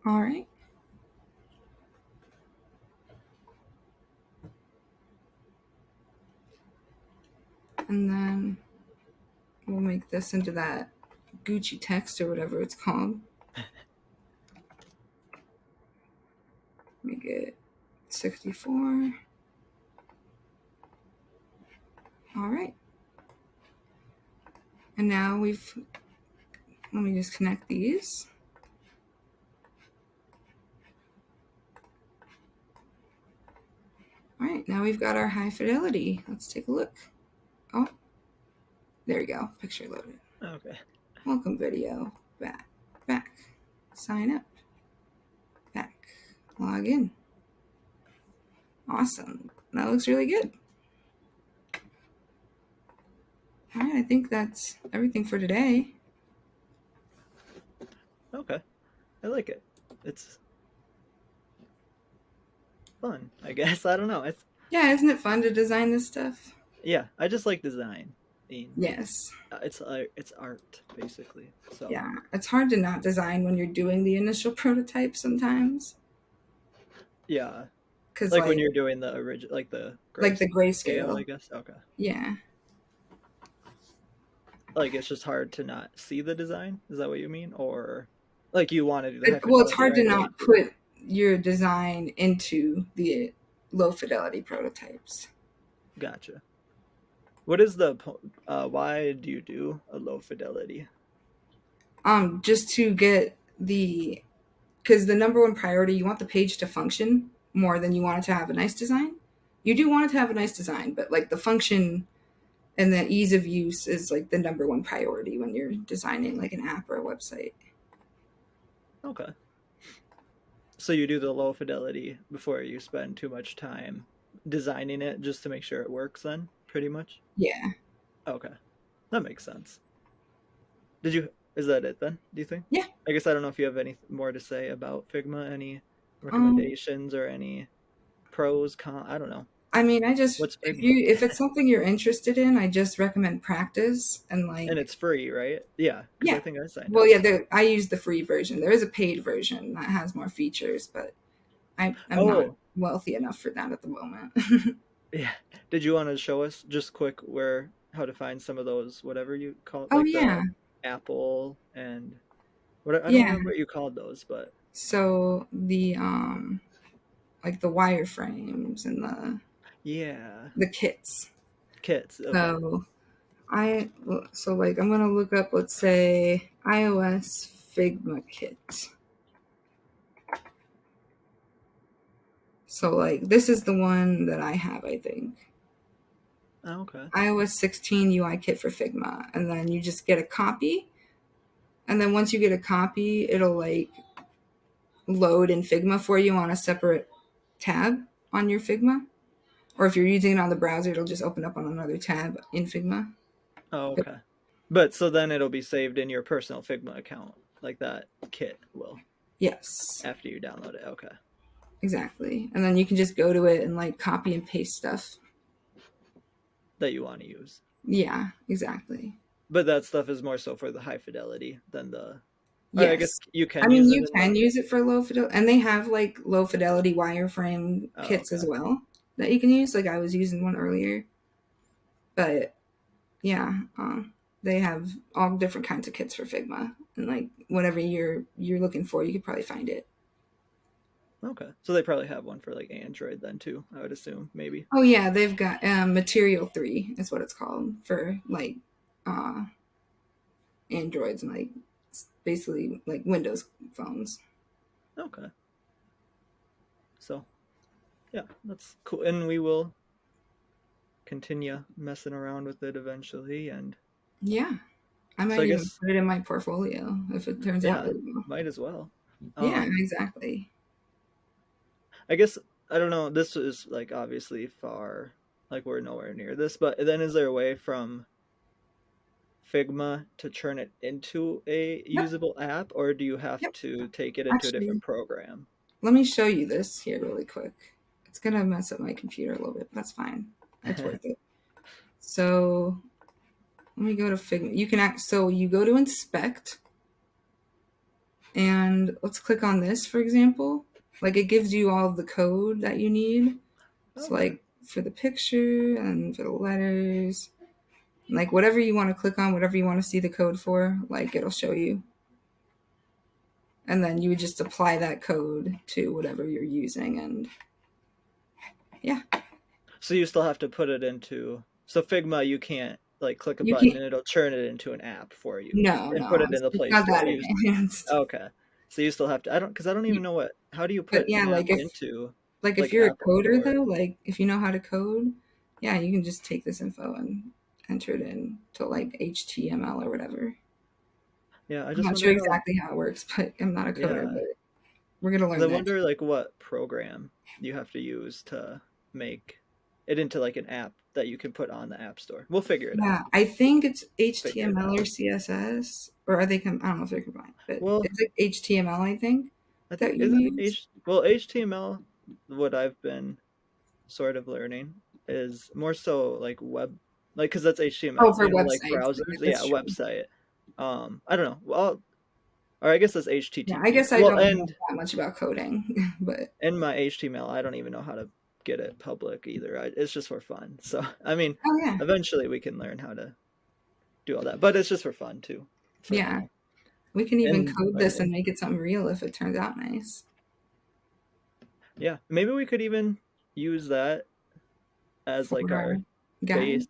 All right. And then we'll make this into that Gucci text or whatever it's called. Make it 64. All right. And now let me just connect these. All right, now we've got our high fidelity. Let's take a look. Oh, there we go. Picture loaded. Okay. Welcome video. Back. Sign up. Back. Log in. Awesome. That looks really good. All right, I think that's everything for today. Okay. I like it. It's fun, I guess. I don't know. Yeah, isn't it fun to design this stuff? Yeah, I just like design. Yes. It's art basically. So Yeah, it's hard to not design when you're doing the initial prototype sometimes. yeah, Cause like when you're doing the original, like the scale, I grayscale. guess. Okay. Yeah. Like it's just hard to not see the design. Is that what you mean, or like you want to do the high Well, it's fidelity hard to right away not too? put your design into the low fidelity prototypes. Gotcha. What is the why do you do a low fidelity? Just to get because the number one priority, you want the page to function more than you want it to have a nice design. You do want it to have a nice design, but like the function and the ease of use is like the number one priority when you're designing like an app or a website. Okay. So you do the low fidelity before you spend too much time designing it just to make sure it works then, pretty much? Yeah. Okay. That makes sense. Is that it then, do you think? Yeah. I guess I don't know if you have any more to say about Figma, any Um, recommendations or any pros, I don't know. I mean, I just What's Figma? if it's something you're interested in, I just recommend practice and And like it's free, right? Yeah, because I yeah. think I signed Well, up. yeah, I use the free version. There is a paid version that has more features, but I'm not Oh, wealthy enough for that at the moment. yeah. Did you want to show us just quick how to find some of those, whatever you call it, Oh like yeah, the Apple and what I don't yeah. remember what you called those, but So the like the wireframes and yeah, the kits. kits. Okay. So like I'm gonna look up, let's say, iOS Figma kit. So like this is the one that I have, I think. Oh, okay. iOS 16 UI kit for Figma, and then you just get a copy, and then once you get a copy, it'll like load in Figma for you on a separate tab on your Figma. Or if you're using it on the browser, it'll just open up on another tab in Figma. Oh, okay. But so then it'll be saved in your personal Figma account, like that kit will Yes, after you download it. Okay. exactly. And then you can just go to it and like copy and paste stuff. That you want to use. Yeah, exactly. But that stuff is more so for the high fidelity than I guess Yes. you I can mean, use it you in can the. use it for low fidelity, and they have like low fidelity wireframe Oh, kits as okay. well that you can use. Like I was using one earlier, but yeah, they have all different kinds of kits for Figma, and like whatever you're looking for, you could probably find it. Okay. So they probably have one for like Android then too, I would assume, maybe. Oh yeah, they've got Material 3 is what it's called for like uh, Androids and like basically like Windows phones. Okay. So, yeah, that's cool. And we will continue messing around with it eventually. And Yeah, I so might I even guess, put it in my portfolio if it turns out yeah, really well. might as well. Yeah, Um, exactly. I guess, I don't know, this is like obviously far, like we're nowhere near this, but then is there a way from Figma to turn it into a Yep, usable app, or do you have yep. to take it into a different Actually, program? let me show you this here really quick. It's gonna mess up my computer a little bit, but that's fine. It's worth it. So let me go to Figma. You can act. So you go to inspect, and let's click on this, for example. Like it gives you all of the code that you need. So Okay. like for the picture and for the letters, like whatever you want to click on, whatever you want to see the code for, like it'll show you. And then you would just apply that code to whatever you're using, and yeah, So you still have to put it into. So Figma, you can't like click a you button can. and it'll turn it into an app for you No, and put no, it in the it's Play not Store. that You advanced. okay. So you still have to. I don't because I don't even know how do you But put yeah, an app like if into. Like if like you're a Apple coder Store. though, like if you know how to code, yeah, you can just take this info and enter it in to like HTML or whatever. Yeah, I I'm just not sure wonder how. exactly how it works, but I'm not a coder, Yeah, but we're gonna because I learn that. wonder like what program you have to use to make it into like an app that you can put on the App Store. We'll figure it out. Yeah, I think it's Figure it HTML out. or CSS, or are they? I don't know if they're combined, but Well, it's like HTML. I think I think that you isn't use. HTML what I've been sort of learning is more so like web, like because that's Oh, HTML, for like websites, browsers. Yeah, that's true. website. I don't know. Well, or I guess that's Yeah, I HTTP. guess I Well, don't know that much about coding, but in my HTML, I don't even know how to get it public either. It's just for fun. So I mean, oh yeah, eventually we can learn how to do all that, but it's just for fun too, for yeah, now, we can even and code this and learning. make it something real if it turns out nice. Yeah, maybe we could even use that as For like our our guide. base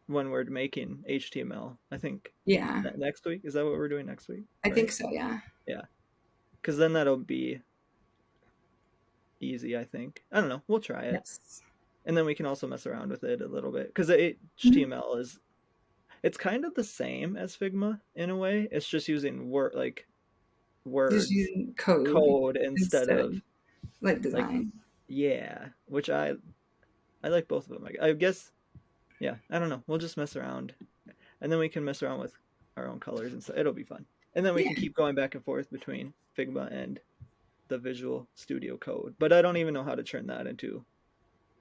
when we're making HTML. I think Yeah, next week, is that what we're doing next week, I think right? so. Yeah. Yeah, because then that'll be easy. I think. I don't know. We'll try it, Yes. and then we can also mess around with it a little bit because the Mhm. HTML is it's kind of the same as Figma in a way. It's just using Just words using code code instead instead of of like like design. yeah, which I like both of them. I guess yeah. I don't know. We'll just mess around, and then we can mess around with our own colors and stuff. It'll be fun, and then we Yeah. can keep going back and forth between Figma and the Visual Studio Code. But I don't even know how to turn that into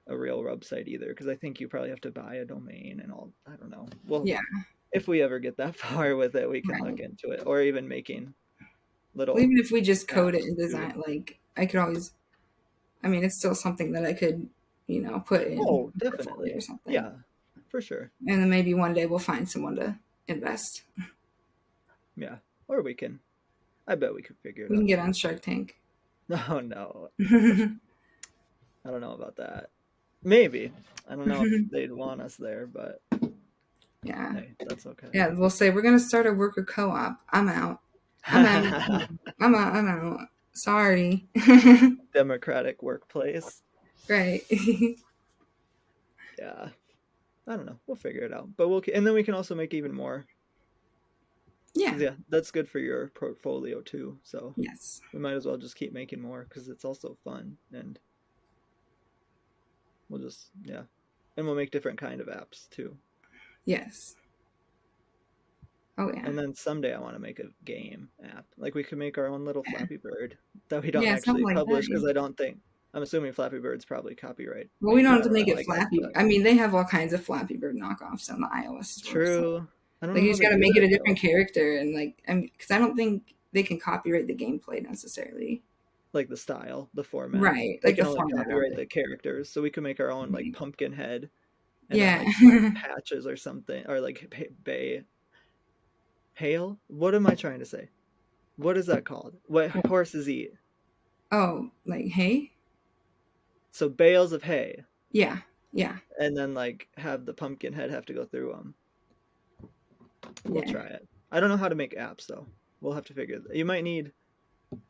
a real website either because I think you probably have to buy a domain and all. I don't know. Well, Yeah. if we ever get that far with it, we can look Right. into it, or even making Well, little even if we just code it apps and too. design, like I could always. I mean, it's still something that I could, put in Oh, a portfolio or definitely. something, Yeah, for sure. and then maybe one day we'll find someone to invest. Yeah. Or we can. I bet we could figure it We can out get too. on Shark Tank. No, no. I don't know about that. Maybe. I don't know if they'd want us there, but Yeah. hey, that's okay. Yeah, we'll say we're gonna start a worker co-op. I'm out. I'm out. I'm out. I'm out. Sorry. Democratic workplace. Right. Yeah. I don't know. We'll figure it out. But and then we can also make even more. Yeah. Because yeah, that's good for your portfolio too. So Yes. we might as well just keep making more because it's also fun and we'll just yeah, and we'll make different kind of apps too. Yes. Oh yeah. And then someday I want to make a game app. Like we could make our own little Yeah. Flappy Bird that we don't Yeah. Something actually like that. publish because I don't think I'm assuming Flappy Bird's probably copyright. Well, we don't Maybe have I to don't make know. it I guess, Flappy. but I mean, they have all kinds of Flappy Bird knockoffs on the iOS store. So. true. I don't Like know you how just to got to do make it that a though. different character, and like I mean, because I don't think they can copyright the gameplay necessarily. Like the style, the format. Right. They Like can the only format of copyright it. the characters, so we can make our own like Right. pumpkin head, and then Yeah. like patches or something, or like bay hail. What am I trying to say? What is that called? What horses eat? Oh, like hey. So bales of hay, Yeah. Yeah. and then like have the pumpkin head have to go through them. We'll Yeah. try it. I don't know how to make apps though. We'll have to figure it. You might need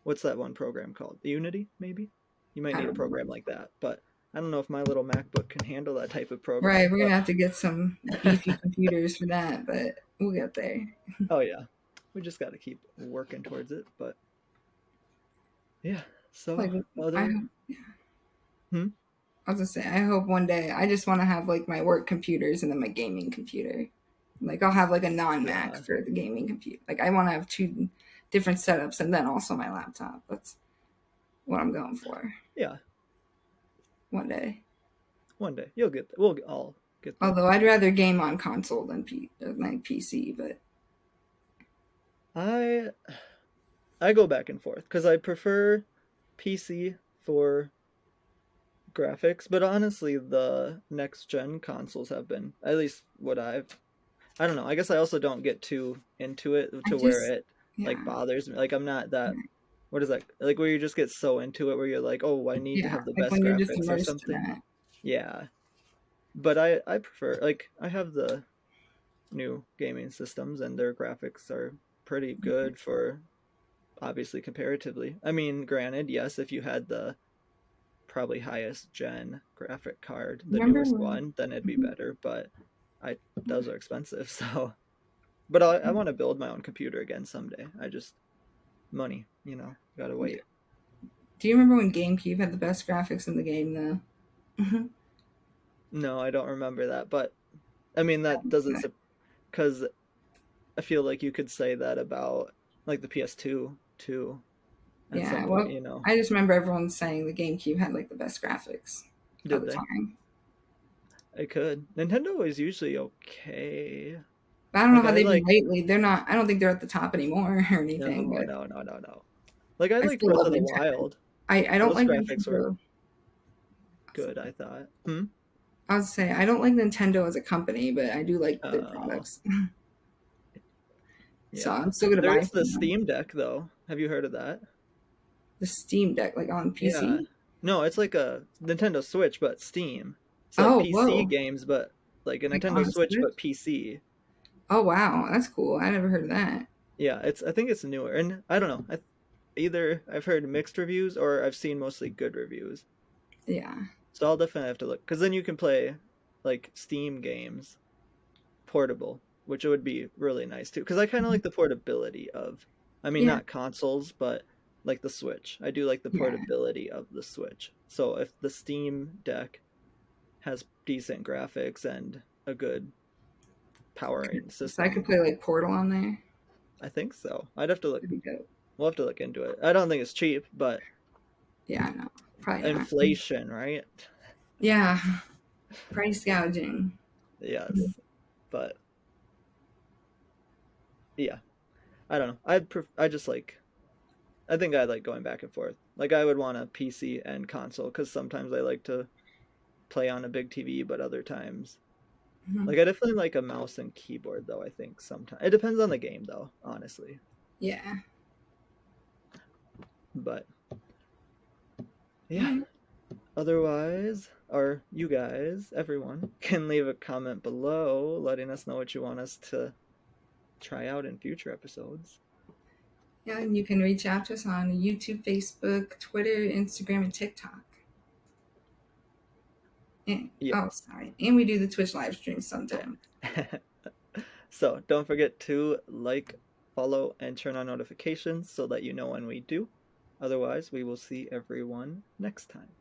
what's that one program called? Unity, maybe? You might I need a don't know. program like that, but I don't know if my little MacBook can handle that type of Right. program. We're But gonna have to get some beefy computers for that, but we'll get there. oh yeah, we just got to keep working towards it. But yeah, so Like I other hope. hmm? I was gonna say, I hope one day I just want to have like my work computers and then my gaming computer. Like I'll have like a non-Mac Yeah, for the gaming computer. Like I want to have two different setups and then also my laptop. That's what I'm going for yeah. one day. One day you'll get there. We'll all get there. Although I'd rather game on console than my PC, but I I go back and forth because I prefer PC for graphics, but honestly, the next gen consoles have been at least what I don't know. I guess I also don't get too into it I to where just it like yeah bothers me. Like I'm not that what is that? Like where you just get so into it where you're like, "Oh, I need to yeah have the like best when you're just graphics or immersed in something." that. Yeah. But I prefer like I have the new gaming systems and their graphics are pretty good for obviously comparatively. I mean, granted, yes, if you had the probably highest gen graphic card, the Remember newest when? one, then it'd be Mhm. better. But those are expensive, so. But I want to build my own computer again someday. I just money, gotta Yeah. wait. Do you remember when GameCube had the best graphics in the game, though? Mhm. No, I don't remember that, but I mean that doesn't because I feel like you could say that about like the PS2 too at some Yeah, point, well, I just remember everyone saying the GameCube had like the best graphics of Did the they? time. It could. Nintendo is usually okay. But I don't know Like how I they've been like lately. They're not. I don't think they're at the top anymore or anything. no, But no, no, no, no. Like I I liked still Breath love of the Nintendo. Wild. I don't Those like graphics were Nintendo. good, I thought. I would say I don't like Nintendo as a company, but I do like their Oh, products. So yeah. I'm still gonna There buy is the from them. Steam Deck though. Have you heard of that? The Steam Deck, like on Yeah. PC. No, it's like a Nintendo Switch, but Steam. It's like Oh, PC whoa! games, but like a Like Nintendo on a Switch, Switch. but PC. Oh, wow, that's cool. I never heard of that. Yeah, I think it's newer, and I don't know. Either I've heard mixed reviews or I've seen mostly good reviews. Yeah, So I'll definitely have to look because then you can play like Steam games portable, which would be really nice too. Because I kind of like the portability of, I mean, yeah, not consoles, but like the Switch. I do like the yeah. portability of the Switch. So if the Steam Deck has decent graphics and a good powering So I could system, play like Portal on there. I think so. I'd have to look. That'd be dope. We'll have to look into it. I don't think it's cheap, but Yeah, no, probably not. inflation, right? Yeah, price gouging. Yes, but yeah, I don't know. I just like I think I like going back and forth. Like I would want a PC and console because sometimes I like to play on a big TV, but other times, Mhm. like I definitely like a mouse and keyboard though. I think sometimes it depends on the game though, honestly. Yeah. But All yeah, right. otherwise, or you guys, everyone can leave a comment below letting us know what you want us to try out in future episodes. Yeah, and you can reach out to us on YouTube, Facebook, Twitter, Instagram, and TikTok. And, oh, Yes. sorry. And we do the Twitch live stream Oh. sometimes. So don't forget to like, follow, and turn on notifications so that you know when we do. Otherwise, we will see everyone next time.